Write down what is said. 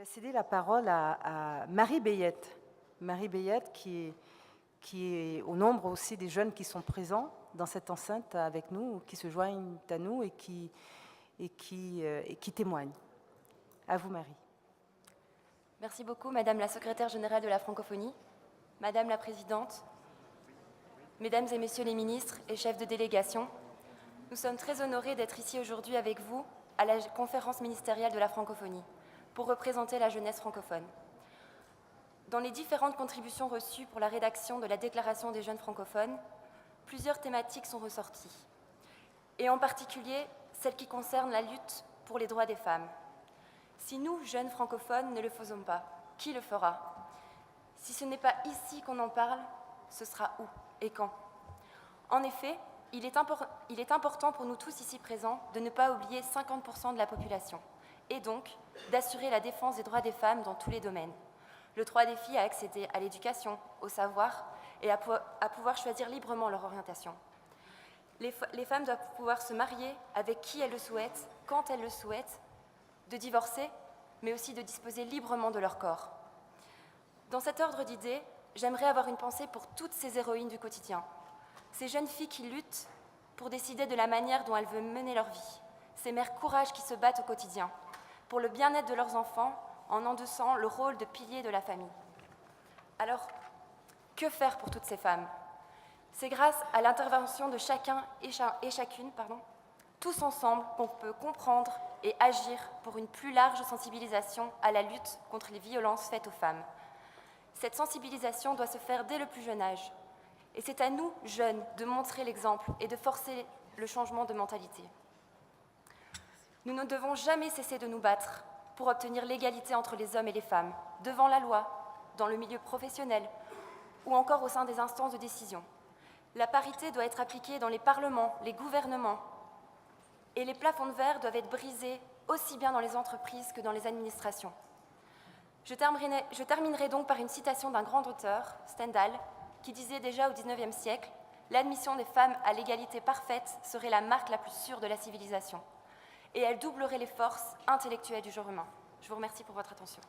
vais céder la parole à Marie Bayette. Marie Bayette qui est au nombre aussi des jeunes qui sont présents dans cette enceinte avec nous, qui se joignent à nous et qui témoignent. À vous, Marie. Merci beaucoup, Madame la Secrétaire générale de la Francophonie, Madame la Présidente, Mesdames et Messieurs les ministres et chefs de délégation. Nous sommes très honorés d'être ici aujourd'hui avec vous à la conférence ministérielle de la francophonie pour représenter la jeunesse francophone. Dans les différentes contributions reçues pour la rédaction de la Déclaration des jeunes francophones, plusieurs thématiques sont ressorties, et en particulier celle qui concerne la lutte pour les droits des femmes. Si nous, jeunes francophones, ne le faisons pas, qui le fera? Si ce n'est pas ici qu'on en parle, ce sera où et quand? En effet, il est important pour nous tous ici présents de ne pas oublier 50% de la population, et donc d'assurer la défense des droits des femmes dans tous les domaines. Le droit des filles à accéder à l'éducation, au savoir et à pouvoir choisir librement leur orientation. Les femmes doivent pouvoir se marier avec qui elles le souhaitent, quand elles le souhaitent, de divorcer, mais aussi de disposer librement de leur corps. Dans cet ordre d'idées, j'aimerais avoir une pensée pour toutes ces héroïnes du quotidien, ces jeunes filles qui luttent pour décider de la manière dont elles veulent mener leur vie, ces mères courage qui se battent au quotidien, pour le bien-être de leurs enfants, en endossant le rôle de pilier de la famille. Alors, que faire pour toutes ces femmes? C'est grâce à l'intervention de chacun et chacune, tous ensemble, qu'on peut comprendre et agir pour une plus large sensibilisation à la lutte contre les violences faites aux femmes. Cette sensibilisation doit se faire dès le plus jeune âge. Et c'est à nous, jeunes, de montrer l'exemple et de forcer le changement de mentalité. Nous ne devons jamais cesser de nous battre pour obtenir l'égalité entre les hommes et les femmes, devant la loi, dans le milieu professionnel ou encore au sein des instances de décision. La parité doit être appliquée dans les parlements, les gouvernements, et les plafonds de verre doivent être brisés aussi bien dans les entreprises que dans les administrations. Je terminerai donc par une citation d'un grand auteur, Stendhal, qui disait déjà au XIXe siècle « L'admission des femmes à l'égalité parfaite serait la marque la plus sûre de la civilisation » et elle doublerait les forces intellectuelles du genre humain. Je vous remercie pour votre attention.